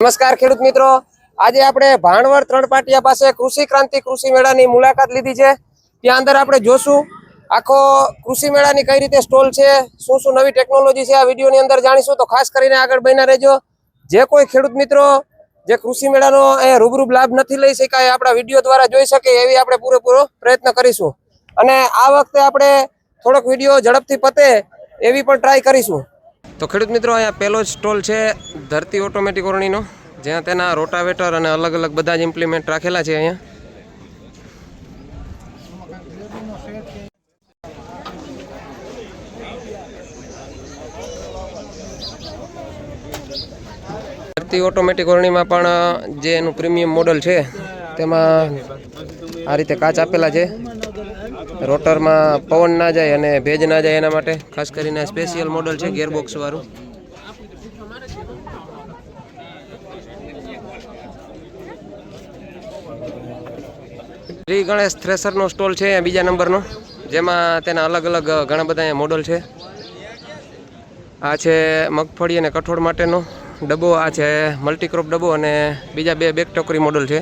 નમસ્કાર ખેડૂત મિત્રો, આજે આપણે ભાણવડ ત્રણ પાટિયા પાસે કૃષિ ક્રાંતિ કૃષિ મેળાની મુલાકાત લીધી છે। ત્યાં અંદર આપણે જોશું આખો કૃષિ મેળાની કઈ રીતે સ્ટોલ છે, શું શું નવી ટેકનોલોજી છે, આ વિડીયોની અંદર જાણીશું। તો ખાસ કરીને આગળ બન્યા રહેજો। જે કોઈ ખેડૂત મિત્રો જે કૃષિ મેળાનો રૂબરૂ લાભ નથી લઈ શકાય, આપણા વિડીયો દ્વારા જોઈ શકે એવી આપણે પૂરેપૂરો પ્રયત્ન કરીશું। અને આ વખતે આપણે થોડોક વિડીયો ઝડપથી પતે એવી પણ ટ્રાય કરીશું। તો ખેડૂત મિત્રો, અહીંયા પહેલો જ સ્ટોલ છે ધરતી ઓટોમેટિક ઓરણીનો, જ્યાં તેના રોટાવેટર અને અલગ અલગ બધા જ ઇમ્પ્લિમેન્ટ રાખેલા છે। અહીંયા ધરતી ઓટોમેટિક ઓરણીમાં પણ જે એનું પ્રીમિયમ મોડલ છે તેમાં આ રીતે કાચ આપેલા છે। રોટરમાં પવન ના જાય અને ભેજ ના જાય એના માટે ખાસ કરીને સ્પેશિયલ મોડલ છે, ગેરબોક્સ વાળું। શ્રી ગણેશ થ્રેસરનો સ્ટોલ છે બીજા નંબરનો, જેમાં તેના અલગ અલગ ઘણા બધા મોડલ છે। આ છે મગફળી અને કઠોળ માટેનો ડબ્બો, આ છે મલ્ટીક્રોપ ડબ્બો અને બીજા બે બેક ટોકરી મોડલ છે।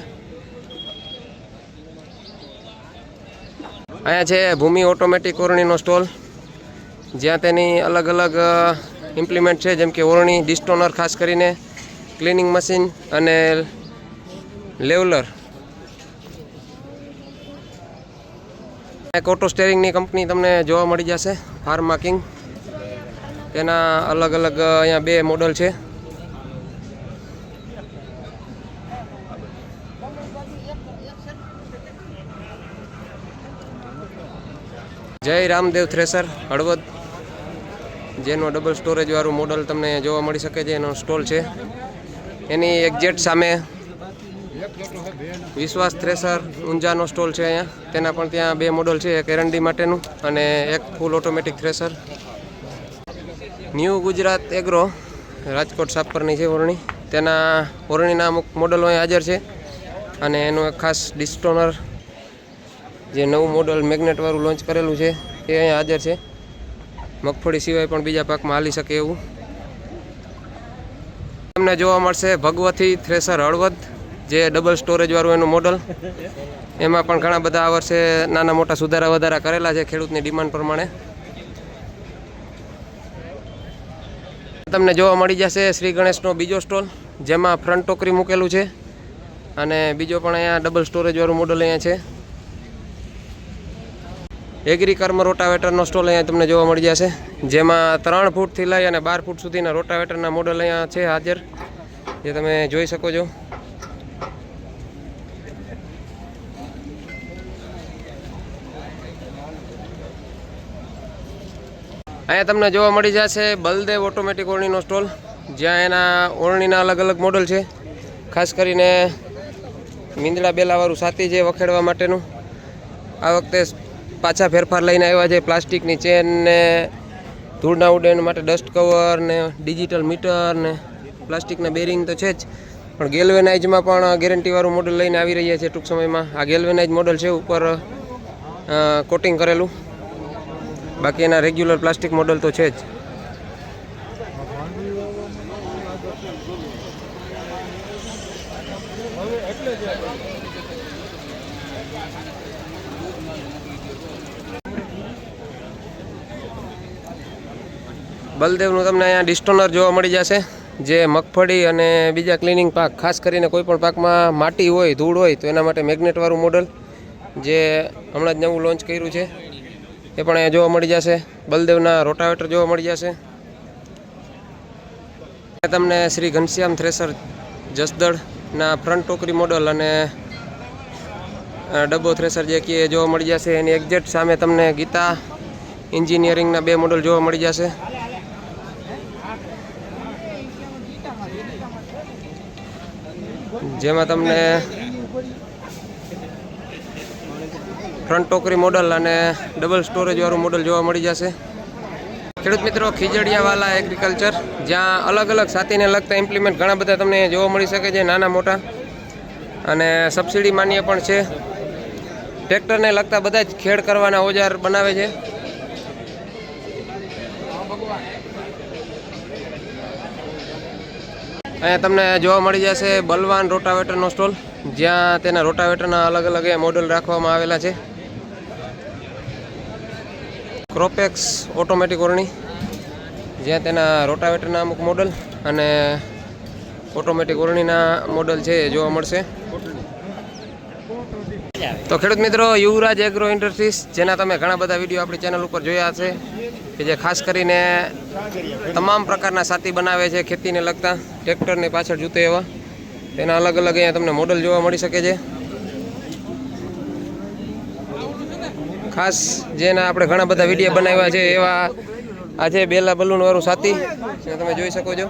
અહીંયા છે ભૂમિ ઓટોમેટિક ઓરણીનો સ્ટોલ, જ્યાં તેની અલગ અલગ ઇમ્પ્લિમેન્ટ છે, જેમ કે ઓરણી, ડિસ્ટોનર, ખાસ કરીને ક્લિનિંગ મશીન અને લેવલર। એક ઓટો સ્ટેરિંગની કંપની તમને જોવા મળી જશે, ફાર્મા કિંગ। તેના અલગ અલગ અહીંયા બે મોડલ છે। જય રામદેવ થ્રેસર હળવદ, જેનો ડબલ સ્ટોરેજ વાળું મોડલ તમને જોવા મળી શકે છે, એનો સ્ટોલ છે। એની એક્ઝેક્ટ સામે વિશ્વાસ થ્રેસર ઊંઝાનો સ્ટોલ છે અહીંયા, તેના પણ ત્યાં બે મોડલ છે, એક એરંડી માટેનું અને એક full automatic thresher. New Gujarat agro Rajkot સાપરની છે ઓરણી, તેના ઓરણીના અમુક મોડલો અહીં હાજર છે। અને એનું એક ખાસ ડિસ્ટોનર, જે નવું મોડલ મેગ્નેટવાળું લોન્ચ કરેલું છે, એ અહીંયા હાજર છે। મગફળી સિવાય પણ બીજા પાકમાં હાલી શકે એવું તમને જોવા મળશે। ભગવતી થ્રેસર હળવદ, જે ડબલ સ્ટોરેજ વાળું એનું મોડલ, એમાં પણ ઘણા બધા આ વર્ષે નાના મોટા સુધારા વધારા કરેલા છે ખેડૂતની ડિમાન્ડ પ્રમાણે। તમને જોવા મળી જશે શ્રી ગણેશનો બીજો સ્ટોલ, જેમાં ફ્રન્ટ ટોકરી મૂકેલું છે અને બીજો પણ અહીંયા ડબલ સ્ટોરેજ વાળું મોડલ અહીંયા છે। એગ્રીકર્મ રોટાવેટરનો સ્ટોલ અહીંયા તમને જોવા મળી જશે, જેમાં 3 ફૂટથી લઈ અને 12 ફૂટ સુધીના રોટાવેટરના મોડલ અહીંયા છે હાજર, જે તમે જોઈ શકો છો। અહીંયા તમને જોવા મળી જશે બલદેવ ઓટોમેટિક ઓરણીનો સ્ટોલ, જ્યાં એના ઓરણીના અલગ અલગ મોડલ છે। ખાસ કરીને મીંદડા બેલાવાળું છાતી છે વખેડવા માટેનું, આ વખતે પાછા ફેરફાર લઈને આવ્યા છે। પ્લાસ્ટિકની ચેન ને ધૂળ ના ઉડે માટે ડસ્ટ કવર ને ડિજિટલ મીટર ને પ્લાસ્ટિકના બેરિંગ તો છે જ, પણ ગેલ્વેનાઇઝમાં પણ ગેરંટીવાળું મોડલ લઈને આવી રહ્યા છે ટૂંક સમયમાં। આ ગેલ્વેનાઇઝ મોડલ છે, ઉપર કોટિંગ કરેલું, બાકી એના રેગ્યુલર પ્લાસ્ટિક મોડલ તો છે જ। બલદેવનું તમને અહીંયા ડિસ્ટોનર જોવા મળી જશે, જે મગફળી અને બીજા ક્લિનિંગ પાક, ખાસ કરીને કોઈ પણ પાકમાં માટી હોય, ધૂળ હોય તો એના માટે મેગ્નેટવાળું મોડલ, જે હમણાં જ નવું લોન્ચ કર્યું છે, એ પણ અહીંયા જોવા મળી જશે। બલદેવના રોટાવેટર જોવા મળી જશે। તમને શ્રી ઘનશ્યામ થ્રેસર જસદળના ફ્રન્ટ ટોકરી મોડલ અને ડબ્બો થ્રેસર જે કે જોવા મળી જશે। એની એક્ઝેક્ટ સામે તમને ગીતા એન્જિનિયરિંગના બે મોડલ જોવા મળી જશે। જેમાં તમને ફ્રન્ટ ટોકરી મોડલ અને ડબલ સ્ટોરેજ વાળું મોડલ જોવા મળી જશે। ખેડૂત મિત્રો, ખીજડીયાવાલા એગ્રીકલ્ચર, જ્યાં અલગ અલગ સાતીને લગતા ઇમ્પ્લિમેન્ટ ઘણા બધા તમને જોવા મળી શકે છે, નાના મોટા અને સબસિડી માન્ય પણ છે। ટ્રેક્ટરને લગતા બધા જ ખેડ કરવાના ઓજાર બનાવે છે। અહીંયા તમને જોવા મળી જશે બલવાન રોટાવેટરનો સ્ટોલ, જ્યાં તેના રોટાવેટરના અલગ અલગ મોડલ રાખવામાં આવેલા છે. ક્રોપેક્સ ઓટોમેટિક ઓરણી, જ્યાં તેના રોટાવેટરના અમુક મોડલ અને ઓટોમેટિક ઓરણીના મોડલ છે એ જોવા મળશે. તો ખેડૂત મિત્રો, યુવરાજ એગ્રો ઇન્ડસ્ટ્રીઝ, જેના તમે ઘણા બધા વિડીયો આપણી ચેનલ ઉપર જોયા છે, કે જે ખાસ કરીને તમામ પ્રકારના સાથી બનાવે છે ખેતીને લગતા, ટ્રેક્ટરની પાછળ જૂતે એવા, તેના અલગ અલગ અહીંયા તમને મોડલ જોવા મળી શકે છે. ખાસ જેના આપણે ઘણા બધા વિડીયો બનાવ્યા છે એવા આજે બેલા બલૂનવાળું સાથી જે તમે જોઈ શકો છો.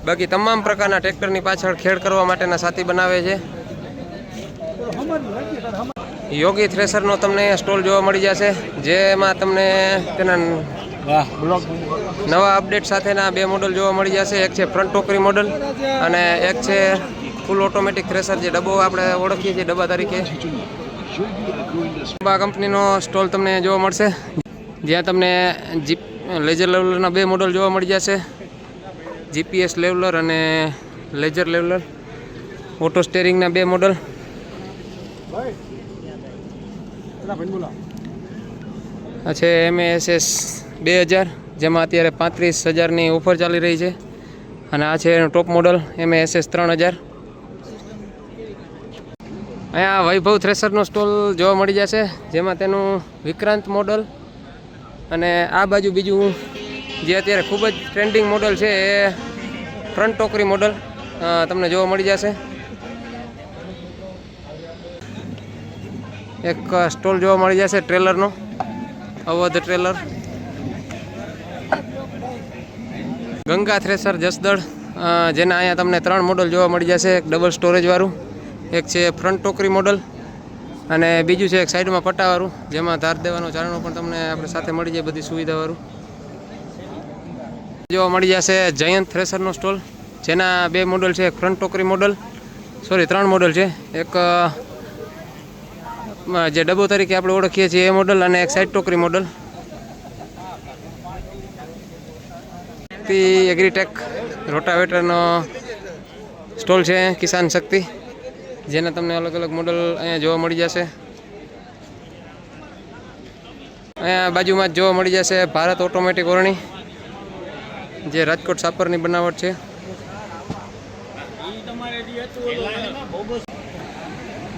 બાકી તમામ પ્રકારના ટ્રેક્ટરની પાછળ ખેડ કરવા માટેના સાથી બનાવે છે. યોગી થ્રેસરનો તમને સ્ટોલ જોવા મળી જશે, જેમાં તમને તેના નવા અપડેટ સાથેના બે મોડલ જોવા મળી જશે. એક છે ફ્રન્ટ ટોકરી મોડલ અને એક છે ફૂલ ઓટોમેટિક થ્રેસર, જે ડબ્બો આપણે ઓળખીએ છીએ ડબ્બા તરીકે. આ કંપનીનો સ્ટોલ તમને જોવા મળશે, જ્યાં તમને લેઝર લેવલરના બે મોડલ જોવા મળી જશે. જીપીએસ લેવલર અને લેઝર લેવલર, ઓટો સ્ટેરિંગના બે મોડલ. આ છે MASS 2000, જેમાં અત્યારે 35,000ની ઓફર ચાલી રહી છે. અને આ છે એનું ટોપ મોડલ MASS 3000. અહીંયા વૈભવ થ્રેસરનો સ્ટોલ જોવા મળી જશે, જેમાં તેનું વિક્રાંત મોડલ અને આ બાજુ બીજું જે અત્યારે ખૂબ જ ટ્રેન્ડિંગ મોડલ છે એ ફ્રન્ટ ટોકરી મોડલ તમને જોવા મળી જશે. એક સ્ટોલ જોવા મળી જશે ટ્રેલરનો, અવધ ટ્રેલર. ગંગા થ્રેસર જસદળ, જેના અહીંયા તમને 3 મોડલ જોવા મળી જશે. એક ડબલ સ્ટોરેજવાળું, એક છે ફ્રન્ટ ટોકરી મોડલ અને બીજું છે એક સાઈડમાં પટ્ટાવાળું, જેમાં ધાર દેવાનો ચારણો પણ તમને આપણે સાથે મળી જાય, બધી સુવિધાવાળું જોવા મળી જશે. જયંત થ્રેસરનો સ્ટોલ, જેના 2 મોડલ છે. એક ફ્રન્ટ ટોકરી મોડલ, 3 મોડલ છે. એક જે ડબ્બો તરીકે આપણે ઓળખીએ છીએ એ મોડલ અને એક સાઈડ ટોકરી મોડલ. એગ્રીટેક રોટાવેટરનો સ્ટોલ છે કિસાન શક્તિ, જેના તમને અલગ અલગ મોડલ અહીંયા જોવા મળી જશે. અહીંયા બાજુમાં જ જોવા મળી જશે ભારત ઓટોમેટિક ઓરણી, જે રાજકોટ સાપરની બનાવટ છે.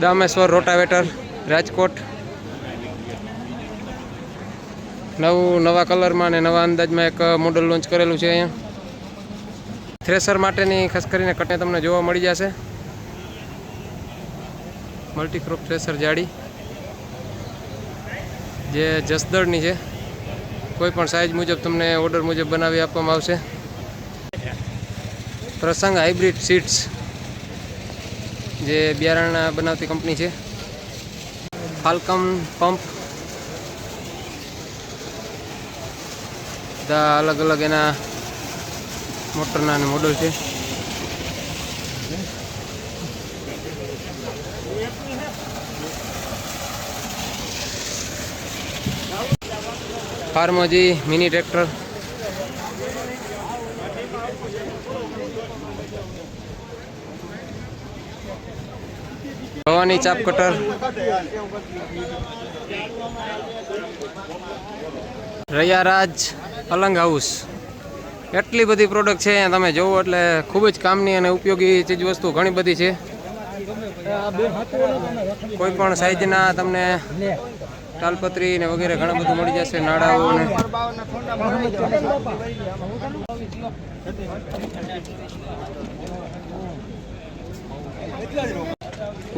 દામેશ્વર રોટાવેટર રાજકોટ, નવા કલરમાં અને નવા અંદાજમાં એક મોડલ લોન્ચ કરેલું છે. અહીંયા થ્રેસર માટેની ખાસ કરીને કટને તમને જોવા મળી જશે. મલ્ટીક્રોપ થ્રેસર જાડી, જે જસદળની છે. કોઈ પણ સાઇઝ મુજબ તમને ઓર્ડર મુજબ બનાવી આપવામાં આવશે. પ્રસંગ હાઇબ્રિડ સીડ્સ, જે બિયારણ બનાવતી કંપની છે. ફાલ્કન પંપ, બધા અલગ અલગ એના મોટરના મોડલ છે. ફાર્મોજી મિની ટ્રેક્ટર, ભવાની ચાપ કટર, રૈયારાજ અલંગ હાઉસ. એટલી બધી પ્રોડક્ટ છે અહીંયા તમે જોવો એટલે ખૂબ જ કામની અને ઉપયોગી ચીજ વસ્તુ ઘણી બધી છે. કોઈ પણ સાઈઝના તમને તાલપત્રી ને વગેરે ઘણા બધું મળી જશે. નાડાઓ ને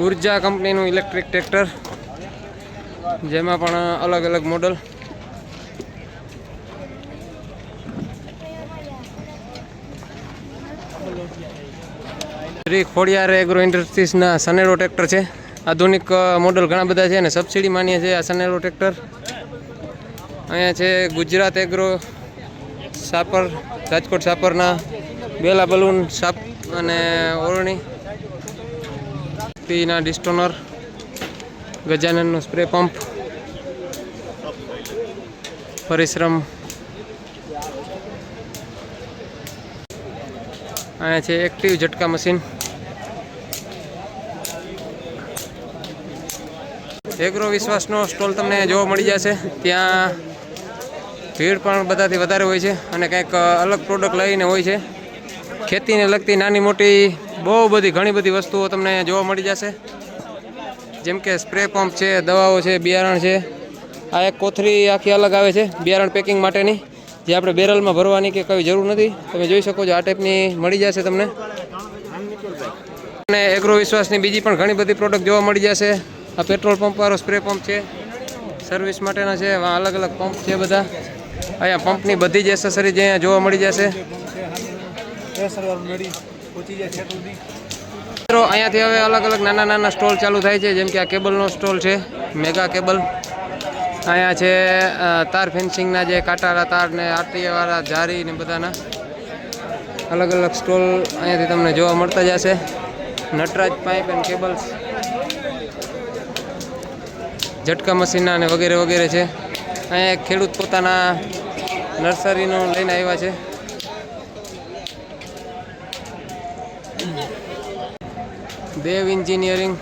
ઉર્જા કંપનીનું ઇલેક્ટ્રિક ટ્રેક્ટર, જેમાં પણ અલગ અલગ મોડલ. શ્રી ખોડિયાર એગ્રો ઇન્ડસ્ટ્રીઝના સનેરો ટ્રેક્ટર છે. આધુનિક મોડલ ઘણા બધા છે અને સબસિડી માન્ય છે આ સનેરો ટ્રેક્ટર. અહીંયા છે ગુજરાત એગ્રો સાપર, રાજકોટ સાપરના બેલા બલૂન સાપ અને ઓરણી, ના ડિસ્ટોનર, ગજાનનનો સ્પ્રે પંપ, પરિશ્રમ અહીંયા છે એક્ટિવ ઝટકા મશીન. એગ્રો વિશ્વાસનો સ્ટોલ તમને જોવા મળી જશે. ત્યાં ભીડ પણ બધાથી વધારે હોય છે અને કંઈક અલગ પ્રોડક્ટ લઈને હોય છે. ખેતીને લગતી નાની મોટી બહુ બધી ઘણી બધી વસ્તુઓ તમને જોવા મળી જશે. જેમ કે સ્પ્રે પંપ છે, દવાઓ છે, બિયારણ છે. આ એક કોથળી આખી અલગ આવે છે બિયારણ પેકિંગ માટેની, જે આપણે બેરલમાં ભરવાની કે કઈ જરૂર નથી. તમે જોઈ શકો છો આ ટાઈપની મળી જશે તમને. અને એગ્રો વિશ્વાસની બીજી પણ ઘણી બધી પ્રોડક્ટ જોવા મળી જશે. આ પેટ્રોલ પંપ વાળો સ્પ્રે પંપ છે, સર્વિસ માટેના છે. અલગ અલગ પંપ છે બધા. અહીંયા પંપની બધી જ એસેસરીઝ અહીંયા જોવા મળી જશે. મિત્રો અહીંયાથી હવે અલગ અલગ નાના નાના સ્ટોલ ચાલુ થાય છે. જેમ કે આ કેબલનો સ્ટોલ છે, મેગા કેબલ. અહીંયા છે તાર ફેન્સિંગના જે કાંટાવાળા તાર ને આરટીવાળા જારી ને બધાના અલગ અલગ સ્ટોલ અહીંયાથી તમને જોવા મળતા જશે. નટરાજ પાઇપ એન્ડ કેબલ્સ, ઝટકા મશીનના અને વગેરે વગેરે છે. અહીંયા એક ખેડૂત પોતાના નર્સરીનું લઈને આવ્યા છે. દેવ એન્જિનિયરિંગ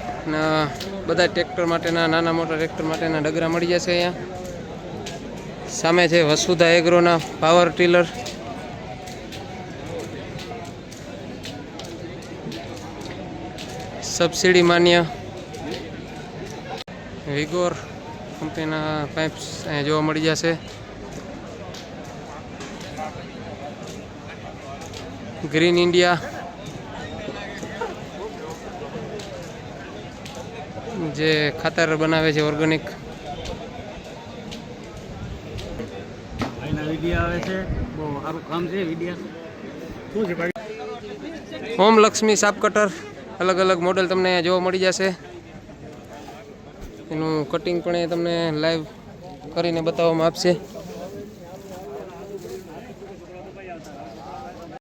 બધા ટ્રેક્ટર માટેના, નાના મોટા ટ્રેક્ટર માટેના ડગરા મળી જશે અહીંયા. સામે છે વસુધા એગ્રોના પાવર ટીલર. સબસિડી માન્ય વિગોર કંપનીના પાઇપ્સ અહીંયા જોવા મળી જશે. ગ્રીન ઇન્ડિયા જે ખાતર બનાવે છે ઓર્ગેનિક. આવે છે, બહુ સારું કામ છે. વિડિયા ઓમ લક્ષ્મી સાપ કટર, અલગ અલગ મોડેલ તમને જોવા મળી જશે. એનું કટિંગ પણ એ તમને લાઈવ કરીને બતાવવામાં આવશે.